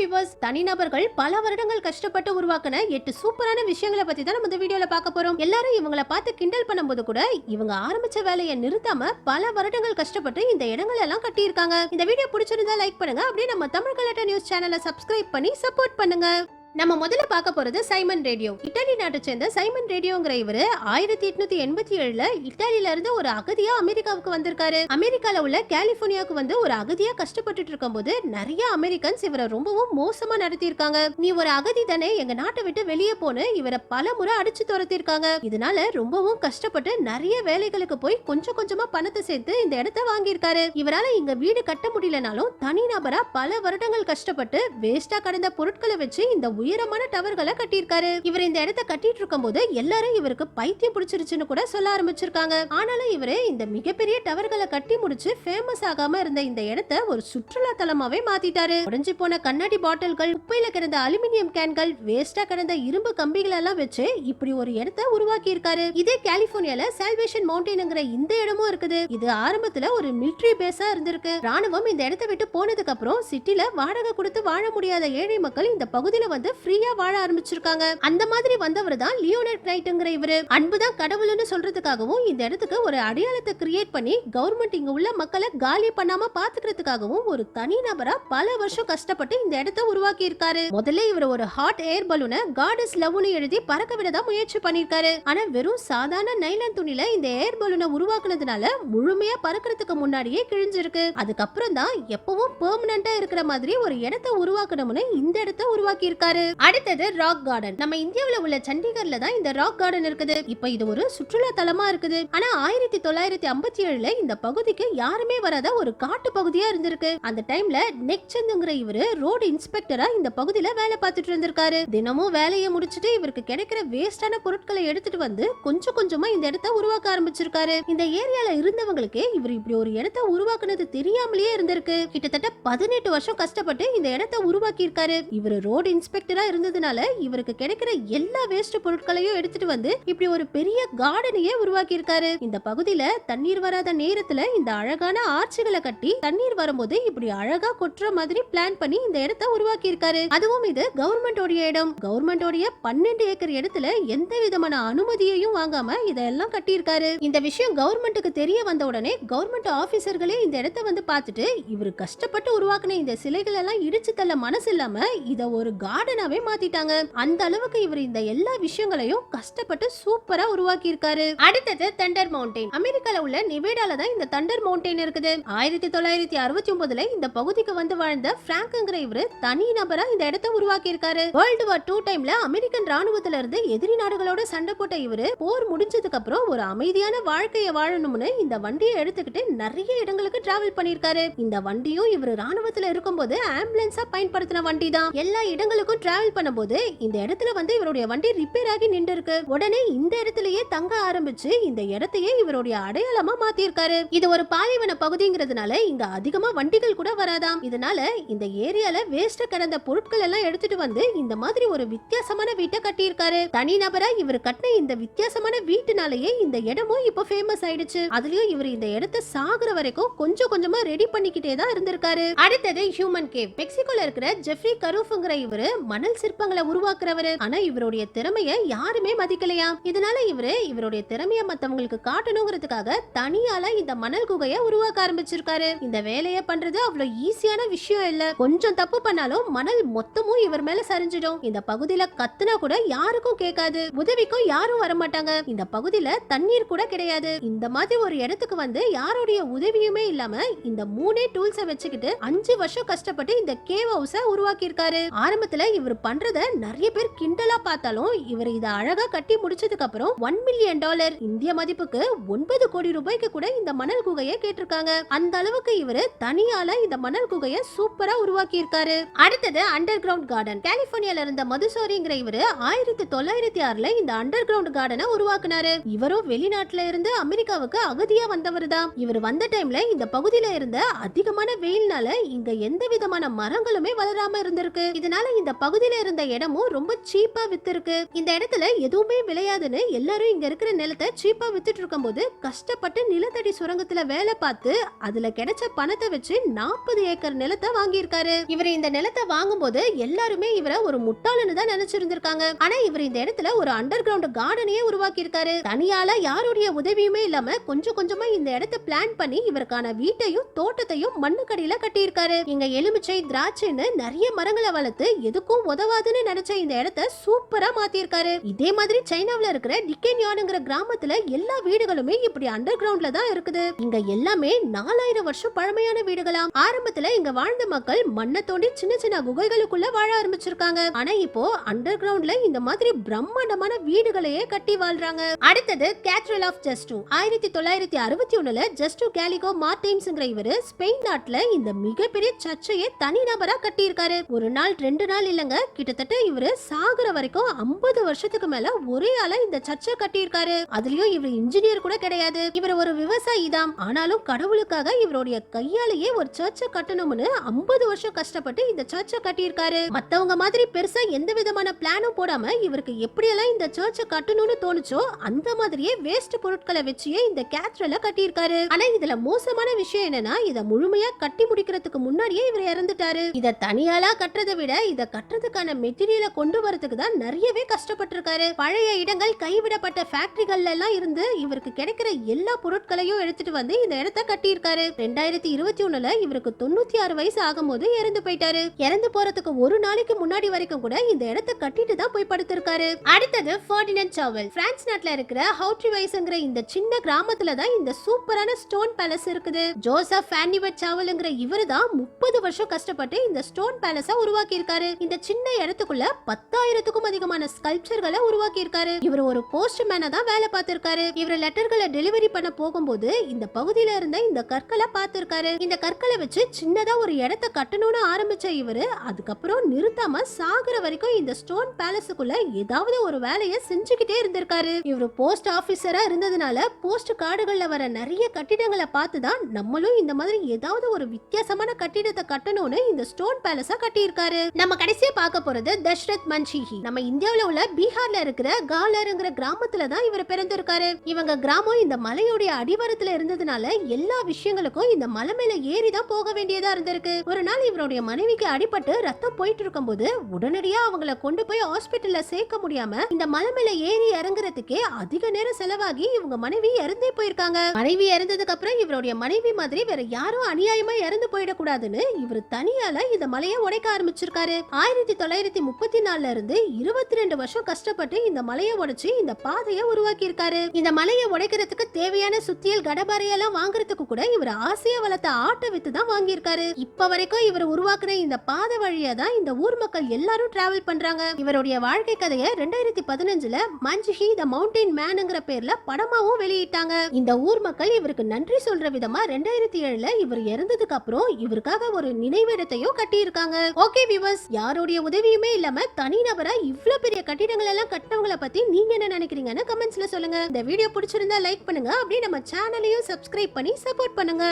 Viewers, தனிநபர்கள் பல வருடங்கள் கஷ்டப்பட்டு உருவாக்கின 8 சூப்பரான விஷயங்களை பத்தி தான் நம்ம இந்த வீடியோல பார்க்க போறோம். எல்லாரும் இவங்கள பார்த்து கிண்டல் பண்ணும்போது கூட இவங்க ஆரம்பிச்ச வேலையை நிறுத்தாம பல வருடங்கள் கஷ்டப்பட்டு இந்த இடங்கள் எல்லாம் கட்டி இருக்காங்க. இந்த வீடியோ பிடிச்சிருந்தா லைக் பண்ணுங்க. அப்படியே நம்ம தமிழ் கலாட்டா நியூஸ் சேனலை சப்ஸ்கிரைப் பண்ணி சப்போர்ட் பண்ணுங்க. நம்ம முதல்ல பார்க்க போறது சைமன் ரேடியோ. இத்தாலி நாட்டை சேர்ந்த சைமன் ரேடியோங்கிற இவரு 1887ல இத்தாலியில இருந்து ஒரு அகதியா அமெரிக்காவுக்கு வந்திருக்காரு. அமெரிக்கால உள்ள கலிபோர்னியாவுக்கு வந்து ஒரு அகதியா கஷ்டப்பட்டு இருக்கும் போது நிறைய அமெரிக்கன்ஸ் இவரை ரொம்பவும் மோசமா நடத்திருக்காங்க. நீ ஒரு அகதி தானே, எங்க நாட்டை விட்டு வெளியே போன்னு இவரை பல முறை அடிச்சு துரத்திருக்காங்க. இதனால ரொம்பவும் கஷ்டப்பட்டு நிறைய வேலைகளுக்கு போய் கொஞ்சம் கொஞ்சமா பணத்தை சேர்த்து இந்த இடத்தை வாங்கியிருக்காரு. இவரால இங்க வீடு கட்ட முடியலனாலும் தனி நபரா பல வருடங்கள் கஷ்டப்பட்டு வேஸ்டா கடந்த பொருட்களை வச்சு இந்த உயரமான டவர்களை கட்டியிருக்காரு. இவர் இந்த இடத்தை கட்டிட்டு இருக்கும் போது எல்லாரும் இவருக்கு பைத்தியம் பிடிச்சிருச்சுன்னு கூட சொல்ல ஆரம்பிச்சிருக்காங்க. ஆனாலும் இவரு இந்த மிகப்பெரிய டவர்களை கட்டி முடிச்சு ஃபேமஸ் ஆகாம இருந்த இந்த இடத்தை ஒரு சுற்றுலா தலமாவே மாத்திட்டாரு. உடைஞ்சு போன கண்ணாடி பாட்டில்கள், குப்பையில கிடந்த அலுமினியம் கேன்கள், வேஸ்டா கிடந்த இரும்பு கம்பிகள் எல்லாம் வச்சு இப்படி ஒரு இடத்தை உருவாக்கி இருக்காரு. இதே கலிபோர்னியால சால்வேஷன் மவுண்டன்ங்கிற இந்த இடமும் இருக்குது. இது ஆரம்பத்துல ஒரு மிலிட்டரி பேஸா இருந்திருக்கு. ராணுவம் இந்த இடத்தை விட்டு போனதுக்கு அப்புறம் சிட்டில வாடகை கொடுத்து வாழ முடியாத ஏழை மக்கள் இந்த பகுதியில வந்து ஃப்ரீயா வாழ ஆரம்பிச்சிருக்காங்க. அந்த மாதிரி வந்தவர் தான் லியோனர்ட் நைட்ங்கிற இவரு. அன்புதான் கடவுள்னு சொல்றதுக்காகவும் இந்த இடத்துக்கு ஒரு அடையாளத்தை கிரியேட் பண்ணி கவர்மெண்ட் இங்க உள்ள மக்களை காலி பண்ணாம பாத்துக்கிறதுக்காகவும் ஒரு தனி நபரா பல வருஷம் கஷ்டப்பட்டு இந்த இடத்தை உருவாக்கி இருக்காரு. முதல்ல இவர் ஒரு ஹாட் ஏர் பலூனை காட் இஸ் லவ்னு எழுதி பறக்க விடதான் முயற்சி பண்ணிருக்காரு. ஆனா வெறும் சாதாரண நைலான் துணில இந்த ஏர் பலூனை உருவாக்குனதுனால முழுமையா பறக்கிறதுக்கு முன்னாடியே கிழிஞ்சிருக்கு. அதுக்கப்புறம் தான் எப்பவும் பெர்மனண்டா இருக்கிற மாதிரி ஒரு இடத்தை உருவாக்கணும்னு இந்த இடத்தை உருவாக்கி இருக்காரு. அடுத்தது ராக் கார்டன். நம்ம இந்தியாவுல உள்ள சண்டிகர்ல தான் இந்த ராக் கார்டன் இருக்குது. இப்ப இது ஒரு சுற்றுலா தலமா இருக்குது. ஆனா 1957ல இந்த பகுதிக்கு யாருமே வராத ஒரு காட்டு பகுதியா இருந்திருக்கு. அந்த டைம்ல நெக்சந்துங்கிற இவரு ரோடு இன்ஸ்பெக்டரா இந்த பகுதியில வேலை பார்த்துட்டு இருந்திருக்காரு. தினமும் வேலையை முடிச்சிட்டு இவருக்கு கிடைக்கிற வேஸ்டான பொருட்களை எடுத்துட்டு வந்து கொஞ்சம் கொஞ்சமா இந்த இடத்தை உருவாக்க ஆரம்பிச்சிருக்காரு. இந்த ஏரியால இருந்தவங்களுக்கு இவர் இப்படி ஒரு இடத்தை உருவாக்குனது தெரியாமலேயே இருந்திருக்கு. கிட்டத்தட்ட 18 வருஷம் கஷ்டப்பட்டு இந்த இடத்தை உருவாக்கி இருக்காரு. இவர் ரோடு இன்ஸ்பெக்டரா இருந்ததுனால இவருக்கு கிடைக்கிற எல்லா வேஸ்ட் பொருட்களையும் எடுத்துட்டு வந்து இப்படி ஒரு பெரிய கார்டனையே உருவாக்கி இருக்காரு. இந்த பகுதியில தண்ணீர் வராத நேரத்துல இந்த அழகான ஆர்ச்சுகளை கட்டி தண்ணீர் வரும்போது இப்படி அழகா கொட்டுற மாதிரி பிளான் பண்ணி இந்த இடத்தை உருவாக்கி இருக்காரு. அதுவும் இது கவர்மெண்டோடைய இடம். கவர்மெண்டோடைய 12 ஏக்கர் இடத்துல எந்த விதமான அனுமதியையும் வாங்காம இதெல்லாம் கட்டி இருக்காரு. இந்த விஷயம் கவர்மெண்ட்டுக்கு தெரிய வந்த உடனே கவர்மெண்ட் ஆபீசர்களே இந்த இடத்தை வந்து பார்த்துட்டு இவரு கஷ்டப்பட்டு உருவாக்கின இந்த சிலைகள் எல்லாம் இடிச்சு தள்ள மனசு இல்லாம இத ஒரு கார்டனாவே மாத்திட்டாங்க. அந்த அளவுக்கு இவர் இந்த எல்லா விஷயங்களையும் கஷ்டப்பட்டு சூப்பரா உருவாக்கி இருக்காரு. அடுத்தது தண்டர் மவுண்டன். அமெரிக்கால உள்ள நிவேடால தான் இந்த தண்டர் மவுண்டன் இருக்குது. 1969ல இந்த பகுதிக்கு வந்து வாழ்ந்த பிராங்க்ங்கிற இவரு தனி நபரா இந்த இடத்தை உருவாக்கி இருக்காரு. வேர்ல்டு வார் 2 டைம்ல அமெரிக்கன் ராணுவத்துல இருந்து எதிரி நாடுகளோட சண்டை போட்ட இவரு போர் முடிஞ்சதுக்கு அப்புறம் ஒரு அமைதியான வாழ்க்கையை வாழணும்னு இந்த வண்டியை எடுத்துக்கிட்டு நிறைய இடங்களுக்கு டிராவல் பண்ணிருக்காரு. இந்த வண்டியும் இவர் ராணுவத்துல இருக்கும்போது ஆம்புலன்ஸா பயன்படுத்தின வண்டி தான். எல்லா இடங்களுக்கும் டிராவல் பண்ணும்போது இந்த இடத்துல வந்து இவருடைய வண்டி ரிப்பேர் ஆகி நின்று இருக்கு. உடனே இந்த இடத்திலேயே தங்க ஆரம்பிச்சு இந்த இடத்தையே இவருடைய அடையாளமா மாத்தி இருக்காரு. இது ஒரு பாலைவன பகுதிங்கிறதுனால இங்க அதிகமா வண்டிகள் கூட வராதாம். இதனால இந்த ஏரியால வேஸ்ட் கடந்த பொருட்கள் எல்லாம் எடுத்துட்டு வந்து இந்த மாதிரி ஒரு வித்தியாசமான வீட்டை கட்டி இருக்காரு. தனி நபரா இவர் கட்டின இந்த வித்தியாசமான வீட்டுனாலேயே இந்த இடமும் இப்ப ஃபேமஸ் ஆயிடுச்சு. அதுலயும் இவர் இந்த இடத்தை சாகுற வரைக்கும் கொஞ்சம் கொஞ்சமா ரெடி பண்ணிக்கிட்டே தான் இருந்திருக்காரு. அடுத்தது ஹியூமன் கேவ். மெக்சிகோல இருக்கிற ஜெஃப்ரி கரூஃப்ங்கிற இவரு மணல் சிற்பங்களை உருவாக்குறவரு. ஆனா இவருடைய திறமைய யாருமே மதிக்கலையா. இதனால இவருடைய திறமைய மத்தவங்களுக்கு காட்டணுங்கிறதுக்காக தனியால இந்த மணல் குகையை உருவாக்க ஆரம்பிச்சிருக்காரு. இந்த வேலையை பண்றது அவ்வளவு ஈஸியான விஷயம் இல்ல. கொஞ்சம் தப்பு பண்ணாலும் மணல் மொத்தமும் இவர் மேல சரிஞ்சிடும். இந்த பகுதியில கத்துனா கூட யாருக்கும் கேட்காது. உதவிக்கும் யாரும் வரமாட்டாங்க. இந்த பகுதியில தண்ணீர் கூட கிடையாது. இந்த மாதிரி ஒரு இடத்துக்கு வந்து யாருடைய உதவியுமே இல்லாம இந்த 3 டூல்ஸை வச்சுக்கிட்டு 5 வருஷம் கஷ்டப்பட்டு இந்த கேவ் ஹவுஸ உருவாக்கி இருக்காரு. ஆரம்பத்துல இவர் பண்றத நிறைய பேர் கிண்டலா பார்த்தாலும் இவர் இத அழகா கட்டி முடிச்சதுக்கு அப்புறம் $1 மில்லியன் இந்திய மதிப்புக்கு 9 கோடி ரூபாய்க்கு கூட இந்த மணல் குகையை கேட்டிருக்காங்க. அந்த அளவுக்கு இவர் தனியால இந்த மணல் குகையை சூப்பரா உருவாக்கி இருக்காரு. அடுத்தது அண்டர் கிரவுண்ட் கார்டன். கலிபோர்னியால இருந்த மதுசோரிங்கிற இவரு 1906ல இந்த அண்டர் கிரவுண்ட் கார்டனை உருவாக்குனாரு. இவரும் வெளிநாட்டுல இருந்து அமெரிக்காவுக்கு அகதியா வந்தவர் தான். இவர் வந்த டைம்ல இந்த பகுதியில இருந்த அதிகமான வெயில்னால இங்க எந்த விதமான மரங்களுமே வளராம இருந்திருக்கு. இதனால இந்த பகுதியில இருந்த இடமும் ரொம்ப சீப்பா வித்திருக்கு. இந்த இடத்துல எதுவுமே விளையாதுன்னு எல்லாரும் இங்க இருக்கிற நிலத்தை சீப்பா வித்துட்டு இருக்கும்போது கஷ்டப்பட்டு நிலத்தடி சுரங்கத்துல வேலை பார்த்து அதுல கிடைச்ச பணத்தை வச்சு 40 ஏக்கர் நிலத்தை வாங்கியிருக்காரு. இவர் இந்த நிலத்தை வாங்கும்போது எல்லாருமே இவரை ஒரு முட்டாளன்னு தான் நினைச்சிருந்திருக்காங்க. ஆனா இவர் இந்த இடத்துல ஒரு அண்டர் கிரவுண்ட் கார்டனையே உருவாக்கி இருக்காரு. தனியால யாருடைய உதவியுமே இல்லாம கொஞ்சம் கொஞ்சமா இந்த இடத்தை பிளான் பண்ணி இவருக்கான வீட்டையும் தோட்டத்தையும் மண்ணுக்கடியில கட்டியிருக்காரு. இங்க எலுமிச்சை, திராட்சைன்னு நிறைய மரங்களை வளர்த்து எதுக்கும் உதவாதுன்னு நினைச்ச இந்த இடத்தை சூப்பரா மாத்திருக்காரு. இதே மாதிரி சைனாவுல இருக்கிற டிக்கென்யானுங்கிற கிராமத்துல எல்லா வீடுகளுமே இப்படி அண்டர் கிரவுண்ட்ல தான் இருக்குது. இங்க எல்லாமே 4000 வருஷம் பழமையான வீடுகளாம். ஆரம்பத்துல இங்க வாழ்ந்த மக்கள் மண்ணை தோண்டி சின்ன சின்ன குகைகளுக்குள்ள வாழ ஆரம்பிச்சிருக்காங்க. ஆனா இப்போ அண்டர் கிரவுண்ட்ல இந்த மாதிரி பிரம்மாண்டமான வீடுகளையே கட்டி வாழ்றாங்க. அடுத்தது கேத்தட்ரல் ஆஃப் ஜஸ்டோ. 1961ல ஜஸ்டோ கேலிகோ மார்டின்ஸ்ங்கிற இவரு ஸ்பெயின் நாட்டுல இந்த மிகப்பெரிய சர்ச்சையை தனிநபரா கட்டியிருக்காரு. ஒரு நாள் 2 நாள் இல்லங்க, கிட்டத்தட்ட இவரு சாகுற வரைக்கும் 50 வருஷத்துக்கு மேல ஒரே ஆளா இந்த சர்ச்சை கட்டியிருக்காரு. அதுலயும் இவர் இன்ஜினியர் கூட கிடையாது. இவர் ஒரு விவசாயி தான். ஆனாலும் கடவுளுக்காக இவருடைய கையாலேயே ஒரு சர்ச்சை கட்டணும்னு 50 வருஷம் கஷ்டப்பட்டு இந்த சர்ச்சை கட்டியிருக்காரு. மத்தவங்க மாதிரி பெருசா எந்த விதமான பிளானும் போடாம இவருக்கு எப்படியெல்லாம் இந்த சர்ச்சை கட்டணும்னு தோணுச்சோ அந்த மாதிரியே வேஸ்ட் பொருட்களை வச்சே இந்த கேத்தட்ரலை கட்டியிருக்காரு. ஆனா இதுல மோசமான விஷயம் என்னன்னா, இத முழுமையா கட்டி முடிக்கிறதுக்கு முன்னாடியே இவர் இறந்துட்டாரு. இத தனியாலா கட்டுறதை விட இத கட்டுறதுக்கான மெட்டீரியலை கொண்டு வரதுக்கு தான் நிறையவே கஷ்டப்பட்டிருக்காரு. பழைய இடங்கள், கைவிடப்பட்ட ஃபேக்டரிகள்ல எல்லாம் இருந்து இவருக்கு கிடைக்கிற எல்லா பொருட்களையும் எடுத்துட்டு வந்து இந்த இடத்தை கட்டியிருக்காரு. 2021ல இவருக்கு 96 வயசு ஆகும்போது இறந்து போயிட்டாரு. இறந்து போறதுக்கு ஒரு நாளைக்கு முன்னாடி வரைக்கும் கூட இந்த இடத்தை கட்டிட்டு தான் போய் படுத்திருக்காரு. அடுத்தது ஃபெர்டினண்ட் சாவல். பிரான்ஸ் நாட்டுல இருக்கிற ஹவுட்ரிவைஸ்ங்கிற இந்த சின்ன கிராமத்துல தான் இந்த சூப்பரான ஸ்டோன் பேலஸ் இருக்குது. ஜோசப் ஃபேனிவட் சாவல்ங்கிற இவரு தான் 30 வருஷம் கஷ்டப்பட்டு இந்த ஸ்டோன் பேலஸ உருவாக்கி இருக்காரு. இந்த சின்ன இடத்துக்குள்ள 10,000க்கும் அதிகமான ஸ்கல்ப்சர்களை உருவாக்கி இருக்காரு. இவர் ஒரு போஸ்ட்மேனா தான் வேலை பார்த்திருக்காரு. இவர் லெட்டர்களை டெலிவரி பண்ண போகும்போது இந்த பகுதியில இருந்த இந்த கற்களை பார்த்திருக்காரு. இந்த கற்களை வச்சு சின்னதா ஒரு இடத்தை கட்டணும்னு ஆரம்பிச்ச இவரு அதுக்கப்புறம் நிறுத்தாம சாகுற வரைக்கும் இந்த ஸ்டோன் பேலஸுக்குள்ள ஏதாவது ஒரு வேலையை செஞ்சுக்கிட்டே இருந்திருக்காரு. இவர் போஸ்ட் ஆபீசரா இருந்ததுனால போஸ்ட் கார்டுகள்ல வர நிறைய கட்டிடங்களை பார்த்துதான் நம்மளும் இந்த மாதிரி ஏதாவது ஒரு வித்தியாசமான கட்டிடத்தை கட்டணும்னு இந்த ஸ்டோன் பேலஸா கட்டியிருக்காரு. நம்ம கடைசியா பார்க்க போறது தஷ்ரத் மன்ஷிஹி. நம்ம இந்தியாவுல உள்ள பீகார்ல இருக்கிற காலர்ங்கிற கிராமத்துல தான் இவர் பிறந்திருக்காரு. இவங்க கிராமம் இந்த மலையோடைய அடிவாரத்துல இருந்ததுனால எல்லா விஷயங்களுக்கும் இந்த மலை மேல ஏறி தான் போக வேண்டியதா இருந்திருக்கு. ஒரு நாள் இவருடைய மனைவிக்கு அடிபட்டு ரத்தம் போயிட்டு இருக்கும்போது உடனடியா அவங்கள கொண்டு போய் ஹாஸ்பிட்டல்ல சேர்க்க முடியாம இந்த மலை மேல ஏறி இறங்குறதுக்கே அதிக நேரம் செலவாகி இவங்க மனைவி இறந்தே போயிருக்காங்க. மனைவி இறந்ததுக்கு அப்புறம் இவருடைய மனைவி மாதிரி வேற யாரும் அநியாயமா இறந்து போயிடக்கூடாதுன்னு இவர் தனியால இந்த மலையை உடைக்க ஆரம்பிச்சிருக்காரு. 1934ல இருந்து 22 வருஷம் கஷ்டப்பட்டு இந்த மலையை உடைச்சு இந்த பாதையை உருவாக்கி இருக்காரு. இந்த மலையை உடைக்கிறதுக்கு தேவையான சுத்தியல், கடபாரையெல்லாம் வாங்குறதுக்கு கூட இவர் ஆசையா வளர்த்த ஆட்டை வித்து தான் வாங்கியிருக்காரு. இப்ப வரைக்கும் இவர் உருவாக்குன இந்த பாதை வழியா தான் இந்த ஊர் மக்கள் எல்லாரும் டிராவல் பண்றாங்க. இவருடைய வாழ்க்கை கதையை 2015ல மன்ஷிஹி தி மவுண்டன் மேன்ங்கிற பேர்ல படமாவும் வெளியிட்டாங்க. இந்த ஊர் மக்கள் இவருக்கு நன்றி சொல்ற விதமா 2007ல இவர் இறந்ததுக்கு அப்புறம் இவருக்காக ஒரு நினைவிடத்தையும் கட்டி இருக்காங்க. ஓகே வியூவர்ஸ், யாருடைய உதவியுமே இல்லாம தனிநபரா இவ்ளோ பெரிய கட்டிடங்கள் எல்லாம் கட்டினவங்கள பத்தி நீங்க என்ன நினைக்கிறீங்கன்னு கமெண்ட்ஸ்ல சொல்லுங்க. இந்த வீடியோ பிடிச்சிருந்தா லைக் பண்ணுங்க, அப்படியே நம்ம சேனலையும் சப்ஸ்கிரைப் பண்ணி சப்போர்ட் பண்ணுங்க.